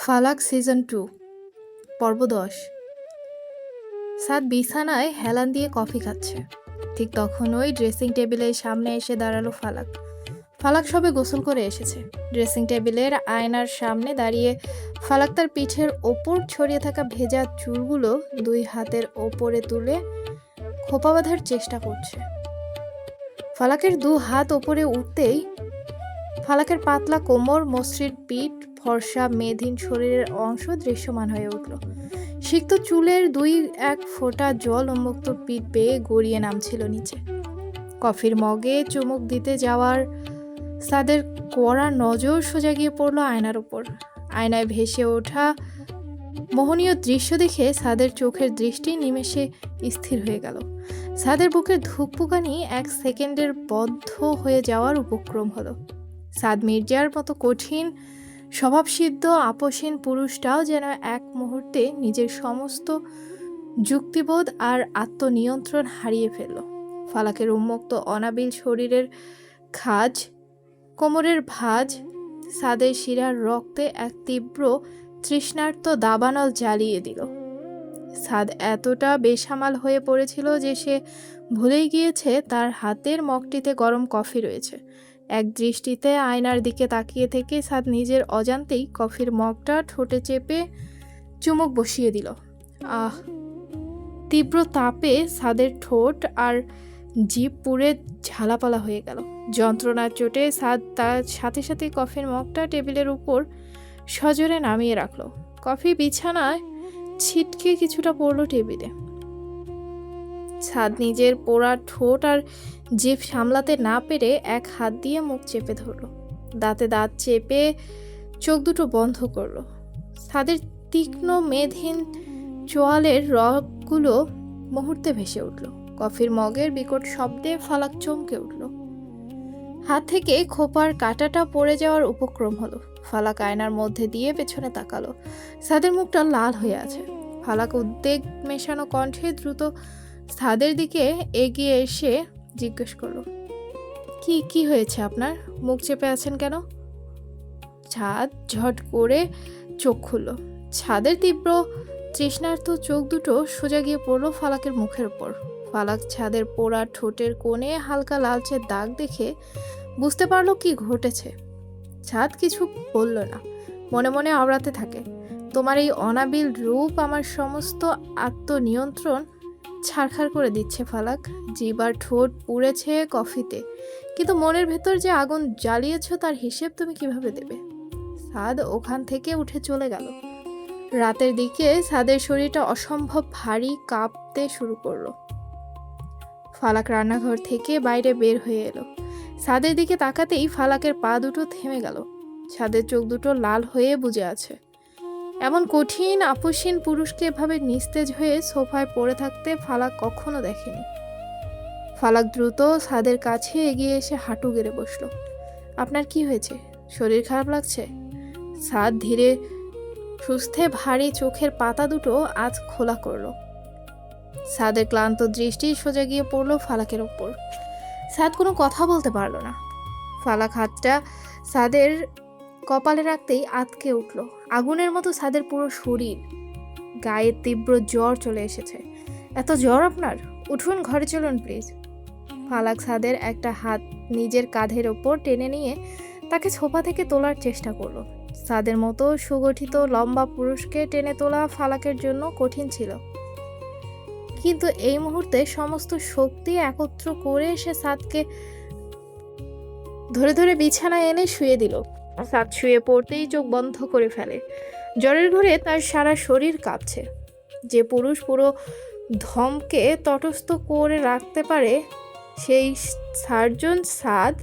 ফালাক season 2 পর্ব 10। সাদ বিছানায় হেলান দিয়ে কফি খাচ্ছে। ঠিক তখনই ড্রেসিং টেবিলের সামনে এসে দাঁড়ালো ফালাক। ফালাক সবে গোসল করে এসেছে। ড্রেসিং টেবিলের আয়নার সামনে দাঁড়িয়ে ফালাক তার পিঠের ওপর ছড়িয়ে থাকা ভেজা চুলগুলো দুই হাতের ওপরে তুলে খোপা বাঁধার চেষ্টা করছে। ফালাকের দু হাত ওপরে উঠতেই ফালাকের পাতলা কোমর, মসৃণ পিঠ, ফর্সা মেধহীন শরীরের অংশ দৃশ্যমান হয়ে উঠল। সিক্ত চুলের দুই এক ফোঁটা জল উন্মুক্ত পিঠ বেয়ে গড়িয়ে নামছিল নিচে। কফির মগে চুমুক দিতে যাওয়ার সাদের কড়া নজর সোজা গিয়ে পড়ল আয়নার উপর। আয়নায় ভেসে ওঠা মোহনীয় দৃশ্য দেখে সাদের চোখের দৃষ্টি নিমেষে স্থির হয়ে গেল। সাদের বুকের ধুকপুকানি এক সেকেন্ডের বদ্ধ হয়ে যাওয়ার উপক্রম হলো। সাদ মির্জার মতো কঠিন স্বভাবসিদ্ধ আপসহীন পুরুষটাও যেন এক মুহূর্তে নিজের সমস্ত যুক্তিবোধ আর আত্মনিয়ন্ত্রণ হারিয়ে ফেলল। ফালাকের উন্মুক্ত অনাবিল শরীরের খাজ, কোমরের ভাঁজ, সাদের শিরার রক্তে এক তীব্র তৃষ্ণার্ত দাবানল জ্বালিয়ে দিল। সাদ এতটা বেসামাল হয়ে পড়েছিল যে সে ভুলেই গিয়েছে তার হাতের মগটিতে গরম কফি রয়েছে। এক দৃষ্টিতে আয়নার দিকে তাকিয়ে থেকে সাদ নিজের অজান্তেই কফির মগটা ঠোঁটে চেপে চুমুক বসিয়ে দিল। আহ! তীব্র তাপে সাদের ঠোঁট আর জিভ পুড়ে ঝালাপালা হয়ে গেল। যন্ত্রণার চোটে সাদ তার সাথে সাথে কফির মগটা টেবিলের উপর সজোরে নামিয়ে রাখল। কফি বিছানায় ছিটকে কিছুটা পড়ল টেবিলে। সাদ নিজের পোড়া ঠোঁট আর জিভ সামলাতে না পেরে এক হাত দিয়ে মুখ চেপে ধরল। দাঁতে দাঁত চেপে চোখ দুটো বন্ধ করল। সাদের তীক্ষ্ণ মেধহীন চোয়ালের রগগুলো মুহূর্তে ভেসে উঠল। কফির মগের বিকট শব্দে ফালাক চমকে উঠল। হাত থেকে খোপার কাঁটাটা পড়ে যাওয়ার উপক্রম হলো। ফালাক আয়নার মধ্যে দিয়ে পেছনে তাকালো। সাদের মুখটা লাল হয়ে আছে। ফালাক উদ্বেগ মেশানো কণ্ঠে দ্রুত সাদের দিকে এগিয়ে এসে জিজ্ঞেস করলো, কি হয়েছে আপনার? মুখ চেপে আছেন কেন? ছাদ ঝট করে চোখ খুলল। ছাদের তীব্র তৃষ্ণার্ত চোখ দুটো সোজা গিয়ে পড়লো ফালাকের মুখের উপর। ফালাক ছাদের পোড়া ঠোঁটের কোণে হালকা লালচে দাগ দেখে বুঝতে পারলো কি ঘটেছে। ছাদ কিছু বলল না, মনে মনে আওড়াতে থাকে, তোমার এই অনাবিল রূপ আমার সমস্ত আত্মনিয়ন্ত্রণ ছারখার করে দিচ্ছে ফালাক। জিবার ঠোঁট পুড়েছে কফিতে, কিন্তু মনের ভেতর যে আগুন জ্বালিয়েছ তার হিসেব তুমি কিভাবে দেবে? সাদ ওখান থেকে উঠে চলে গেল। রাতের দিকে সাদের শরীরটা অসম্ভব ভারী কাঁপতে শুরু করলো। ফালাক রান্নাঘর থেকে বাইরে বের হয়ে এলো। সাদের দিকে তাকাতেই ফালাকের পা দুটো থেমে গেল। সাদের চোখ দুটো লাল হয়ে বুজে আছে। এমন কঠিন আপসহীন পুরুষকে এভাবে নিস্তেজ হয়ে সোফায় পড়ে থাকতে ফালাক কখনো দেখেনি। ফালাক দ্রুত সাদের কাছে এগিয়ে এসে হাঁটু গেড়ে বসল। আপনার কি হয়েছে? শরীর খারাপ লাগছে? সাদ ধীরে সুস্থে ভারী চোখের পাতা দুটো আজ খোলা করলো। সাদের ক্লান্ত দৃষ্টি সোজা গিয়ে পড়লো ফালাকের ওপর। সাদ কোনো কথা বলতে পারল না। ফালাক হাতটা সাদের কপালে রাখতেই আঁতকে উঠল। আগুনের মতো সাদের পুরো শরীর, গায়ে তীব্র জ্বর চলে এসেছে। এত জ্বর আপনার? উঠুন, ঘরে চলুন প্লিজ। ফালাক সাদের একটা হাত নিজের কাঁধের ওপর টেনে নিয়ে তাকে সোফা থেকে তোলার চেষ্টা করলো। সাদের মতো সুগঠিত লম্বা পুরুষকে টেনে তোলা ফালাকের জন্য কঠিন ছিল, কিন্তু এই মুহূর্তে সমস্ত শক্তি একত্র করে সে সাদকে ধরে ধরে বিছানায় এনে শুয়ে দিল। সাদ শুয়ে পড়তেই চোখ বন্ধ করে ফেলে। জ্বরের ঘরে তার সারা শরীর কাঁপছে। যে পুরুষ পুরো ধমকে তটস্থ করে রাখতে পারে সেই সার্জন সাদ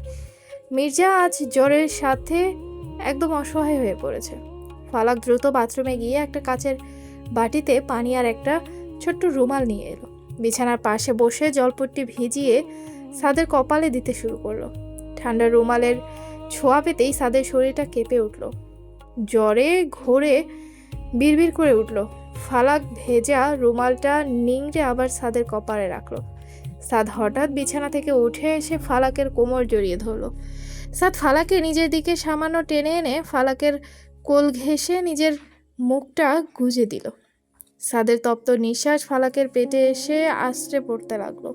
মির্জা আজ জ্বরের সাথে একদম অসহায় হয়ে পড়েছে। ফালাক দ্রুত বাথরুমে গিয়ে একটা কাচের বাটিতে পানি আর একটা ছোট্ট রুমাল নিয়ে এলো। বিছানার পাশে বসে জলপট্টি ভিজিয়ে সাদের কপালে দিতে শুরু করলো। ঠান্ডা রুমালের ছোঁয়া পেতেই সাদের শরীরটা কেঁপে উঠল। জ্বরে ঘোরে বিড়বিড় করে উঠল। ফালাক ভেজা রুমালটা নিংড়ে আবার সাদের কপালে রাখলো। সাদ হঠাৎ বিছানা থেকে উঠে এসে ফালাকের কোমর জড়িয়ে ধরল। সাদ ফালাকে নিজের দিকে সামান্য টেনে এনে ফালাকের কোল ঘেঁষে নিজের মুখটা গুজে দিল। সাদের তপ্ত নিঃশ্বাস ফালাকের পেটে এসে আছড়ে পড়তে লাগলো।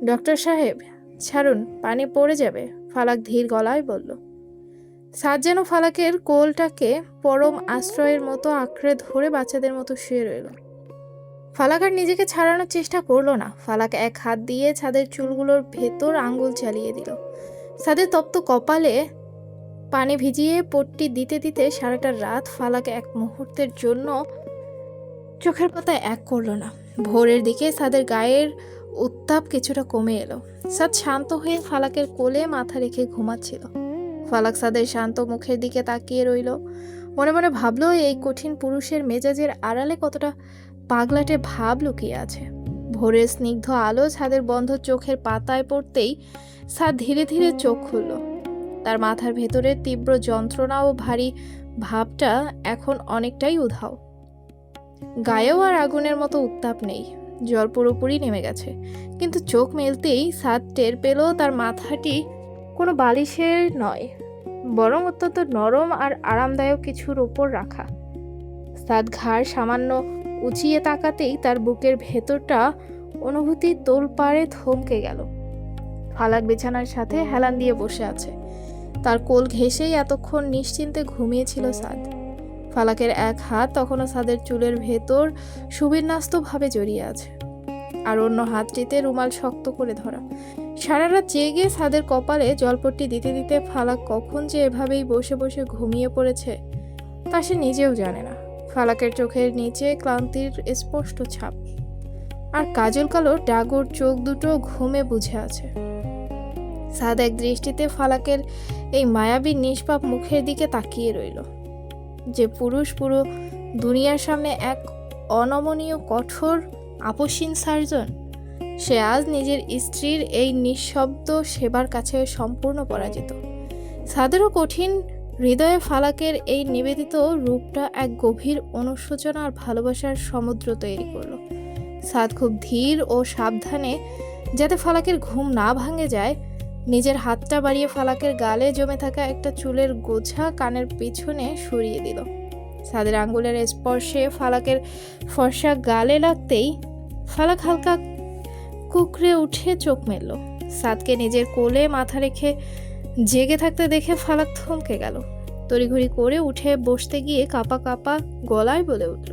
ডক্টর সাহেব, ছাড়ুন, পানি পড়ে যাবে, ফালাক ধীর গলায় বলল। সাদ যেন ফালাকের কোলটাকে পরম আশ্রয়ের মতো আঁকড়ে ধরে বাচ্চাদের মতো শুয়ে রইল। ফালাক আর নিজেকে ছাড়ানোর চেষ্টা করলো না। ফালাক এক হাত দিয়ে ছাদের চুলগুলোর ভেতর আঙ্গুল চালিয়ে দিল। ছাদের তপ্ত কপালে পানি ভিজিয়ে পট্টি দিতে দিতে সারাটা রাত ফালাক এক মুহূর্তের জন্য চোখের পাতা এক করলো না। ভোরের দিকে ছাদের গায়ের উত্তাপ কিছুটা কমে এলো। ছাদ শান্ত হয়ে ফালাকের কোলে মাথা রেখে ঘুমাচ্ছিল। ফালাক ছাদের শান্ত মুখের দিকে তাকিয়ে রইল। মনে মনে ভাবলো এই কঠিন পুরুষের মেজাজের আড়ালে কতটা পাগলাটে ভাব লুকিয়ে আছে। ভোরের স্নিগ্ধ আলো ছাদের বন্ধ চোখের পাতায় পড়তেই ছাদ ধীরে ধীরে চোখ খুলল। তার মাথার ভেতরের তীব্র যন্ত্রণা ও ভারী ভাবটা এখন অনেকটাই উধাও। গায়েও আর আগুনের মতো উত্তাপ নেই, জ্বর পুরোপুরি নেমে গেছে। কিন্তু চোখ মেলতেই ছাদ টের পেল তার মাথাটি কোনো বালিশের নয়, বরং অত্যন্ত নরম আর আরামদায়ক কিছুর ওপর রাখা। ছাদ ঘাড় সামান্য উঁচিয়ে তাকাতেই তার বুকের ভেতরটা অনুভূতির তোলপাড়ে থমকে গেল। ফালাক বিছানার সাথে হেলান দিয়ে বসে আছে। তার কোল ঘেঁষেই এতক্ষণ নিশ্চিন্তে ঘুমিয়েছিল ছাদ। ফালাকের এক হাত তখনও ছাদের চুলের ভেতর সুবিন্যস্তভাবে জড়িয়ে আছে, আর অন্য হাতটিতে রুমাল শক্ত করে ধরা। সারা রাত জেগে ছাদের কপালে জলপট্টি দিতে দিতে ফালাক কখন যে এভাবেই বসে বসে ঘুমিয়ে পড়েছে তা সে নিজেও জানে না। ফালাকের চোখের নিচে ক্লান্তির স্পষ্ট ছাপ, আর কাজল কালো ডাগর চোখ দুটো ঘুমে বুঝে আছে। ছাদ এক দৃষ্টিতে ফালাকের এই মায়াবী নিষ্পাপ মুখের দিকে তাকিয়ে রইল। যে পুরুষ পুরো দুনিয়ার সামনে এক অনমনীয় কঠোর আপসীন সার্জন, সে আজ নিজের স্ত্রীর এই নিঃশব্দ সেবার কাছে সম্পূর্ণ পরাজিত। ছাদেরও কঠিন হৃদয়ে ফালাকের এই নিবেদিত রূপটা এক গভীর অনুশোচনা আর ভালোবাসার সমুদ্র তৈরি করলো। ছাদ খুব ধীর ও সাবধানে, যাতে ফালাকের ঘুম না ভাঙে যায়, নিজের হাতটা বাড়িয়ে ফালাকের গালে জমে থাকা একটা চুলের গোছা কানের পিছনে সরিয়ে দিল। ছাদের আঙ্গুলের স্পর্শে ফালাকের ফর্সা গালে লাগতেই ফালাক হালকা কুকড়ে উঠে চোখ মেলল। ছাদকে নিজের কোলে মাথা রেখে জেগে থাকতে দেখে ফালাক থমকে গেল। তড়িঘড়ি করে উঠে বসতে গিয়ে কাঁপা কাঁপা গলায় বলে উঠল,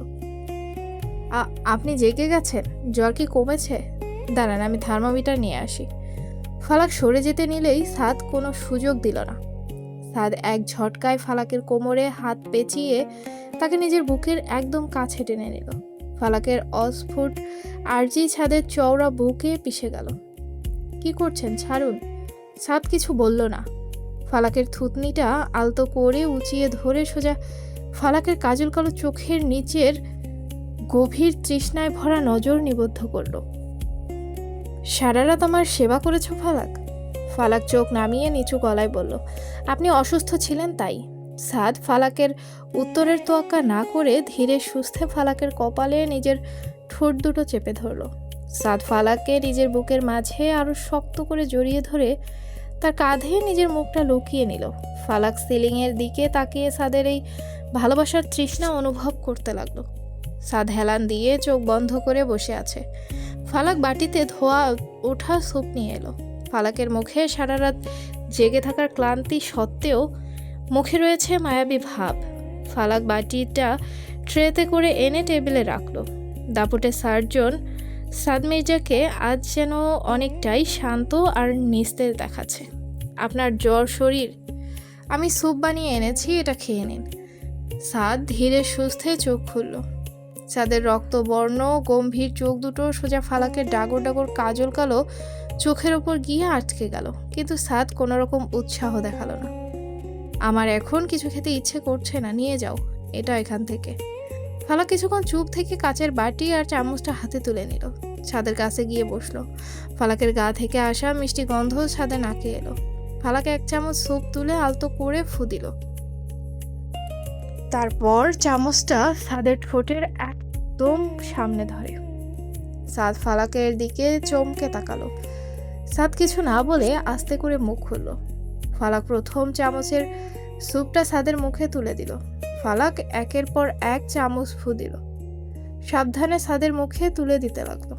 আপনি জেগে গেছেন? জ্বর কি কমেছে? দাঁড়ান, আমি থার্মোমিটার নিয়ে আসি। ফালাক সরে যেতে নিলেই ছাদ কোনো সুযোগ দিল না। ছাদ এক ঝটকায় ফালাকের কোমরে হাত পেঁচিয়ে তাকে নিজের বুকের একদম কাছে টেনে নিল। ফালাকের অস্ফুট আর্জি ছাদের চওড়া বুকে পিষে গেল। কি করছেন? ছাড়ুন। ছাদ কিছু বলল না। ফালাকের থুতনিটা আলতো করে উঁচিয়ে ধরে সোজা ফালাকের কাজল কালো চোখের নিচের গভীর তৃষ্ণায় ভরা নজর নিবদ্ধ করল। সারা রাত আমার সেবা করেছ ফালাক? ফালাক চোখ নামিয়ে নিচু গলায় বলল, আপনি অসুস্থ ছিলেন তাই। ছাদ ফালাকের উত্তরের তোয়াক্কা না করে ধীরে সুস্থে ফালাকের কপালে নিজের ঠোঁট দুটো চেপে ধরল। ছাদ ফালাককে নিজের বুকের মাঝে আরো শক্ত করে জড়িয়ে ধরে তার কাঁধে নিজের মুখটা লুকিয়ে নিল। ফালাক সিলিংয়ের দিকে তাকিয়ে ছাদের এই ভালোবাসার তৃষ্ণা অনুভব করতে লাগলো। ছাদ হেলান দিয়ে চোখ বন্ধ করে বসে আছে। ফালাক বাটিতে ধোয়া ওঠা স্যুপ নিয়ে এলো। ফালাকের মুখে সারা রাত জেগে থাকার ক্লান্তি সত্ত্বেও মুখে রয়েছে মায়াবী ভাব। ফালাক বাটিটা ট্রেতে করে এনে টেবিলে রাখলো। দাপুটে সার্জন সাদ মির্জাকে আজ যেন অনেকটাই শান্ত আর নিস্তেজ দেখাচ্ছে। আপনার জ্বর শরীর? আমি স্যুপ বানিয়ে এনেছি, এটা খেয়ে নিন। সাদ ধীরে সুস্থে চোখ খুলল। ছাদের রক্তবর্ণ গম্ভীর চোখ দুটো সোজা ফালাকের ডাগর ডাগর কাজল কালো চোখের ওপর গিয়ে আটকে গেল। কিন্তু ছাদ কোনো রকম উৎসাহ দেখালো না। আমার এখন কিছু খেতে ইচ্ছে করছে না, নিয়ে যাও এটা এখান থেকে। ফালাক কিছুক্ষণ চুপ থেকে কাচের বাটি আর চামচটা হাতে তুলে নিল। ছাদের কাছে গিয়ে বসলো। ফালাকের গা থেকে আসা মিষ্টি গন্ধ ছাদে নাকে এলো। ফালাক এক চামচ স্যুপ তুলে আলতো করে ফু দিল। তারপর চামচটা ছাদের ঠোঁটের একদম সামনে ধরে। ছাদ ফালাকের দিকে চমকে তাকালো। ছাদ কিছু না বলে আস্তে করে মুখ খুলল। ফালাক প্রথম চামচের স্যুপটা ছাদের মুখে তুলে দিল। ফালাক একের পর এক চামচ ফু দিল, সাবধানে সাদের মুখে তুলে দিতে লাগলো।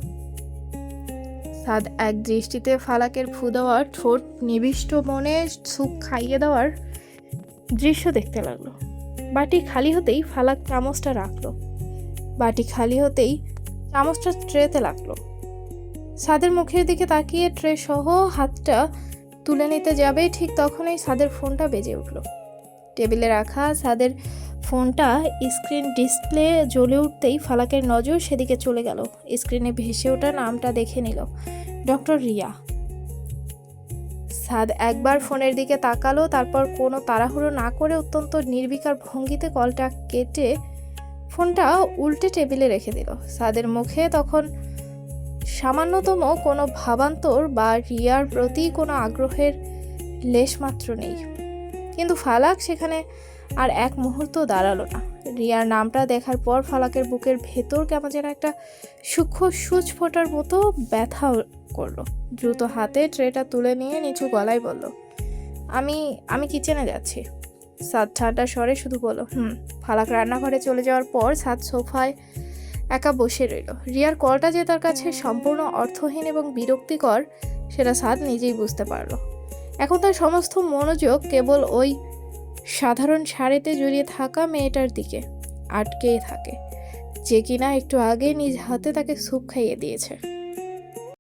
সাদ এক দৃষ্টিতে ফালাকের ফু দেওয়ার ঠোঁট নিবিষ্ট মনে সুপ খাইয়ে দেওয়ার দৃশ্য দেখতে লাগলো। বাটি খালি হতেই ফালাক চামচটা রাখলো। বাটি খালি হতেই চামচটা ট্রেতে লাগলো। সাদের মুখের দিকে তাকিয়ে ট্রে সহ হাতটা তুলে নিতে যাবে, ঠিক তখনই সাদের ফোনটা বেজে উঠল। টেবিলে রাখা সাদের ফোনটা স্ক্রিন ডিসপ্লে জ্বলে উঠতেই ফালাকের নজর সেদিকে চলে গেল। স্ক্রিনে ভেসে ওঠা নামটা দেখে নিল, ডক্টর রিয়া। সাদ একবার ফোনের দিকে তাকালো, তারপর কোনো তাড়াহুড়ো না করে অত্যন্ত নির্বিকার ভঙ্গিতে কলটা কেটে ফোনটা উল্টে টেবিলে রেখে দিল। সাদের মুখে তখন সামান্যতম কোনো ভাবান্তর বা রিয়ার প্রতি কোনো আগ্রহের লেশমাত্র নেই। কিন্তু ফালাক সেখানে আর এক মুহূর্ত দাঁড়ালো না। রিয়ার নামটা দেখার পর ফালাকের বুকের ভেতর কেমন যেন একটা সূক্ষ্ম সূচ ফোটার মতো ব্যথা করলো। দ্রুত হাতে ট্রেটা তুলে নিয়ে নিচু গলায় বলল, আমি কিচেনে যাচ্ছি। সাদ ঠান্ডা স্বরে শুধু বলল, ফালাক রান্নাঘরে চলে যাওয়ার পর সাদ সোফায় একা বসে রইল। রিয়ার কলটা যে তার কাছে সম্পূর্ণ অর্থহীন এবং বিরক্তিকর সেটা সাদ নিজেই বুঝতে পারল। এখন তার সমস্ত মনোযোগ কেবল ওই সাধারণ শাড়িতে জড়িয়ে থাকা মেয়েটার দিকে আটকেই থাকে, যে কিনা একটু আগে নিজ হাতে তাকে স্যুপ খাইয়ে দিয়েছে।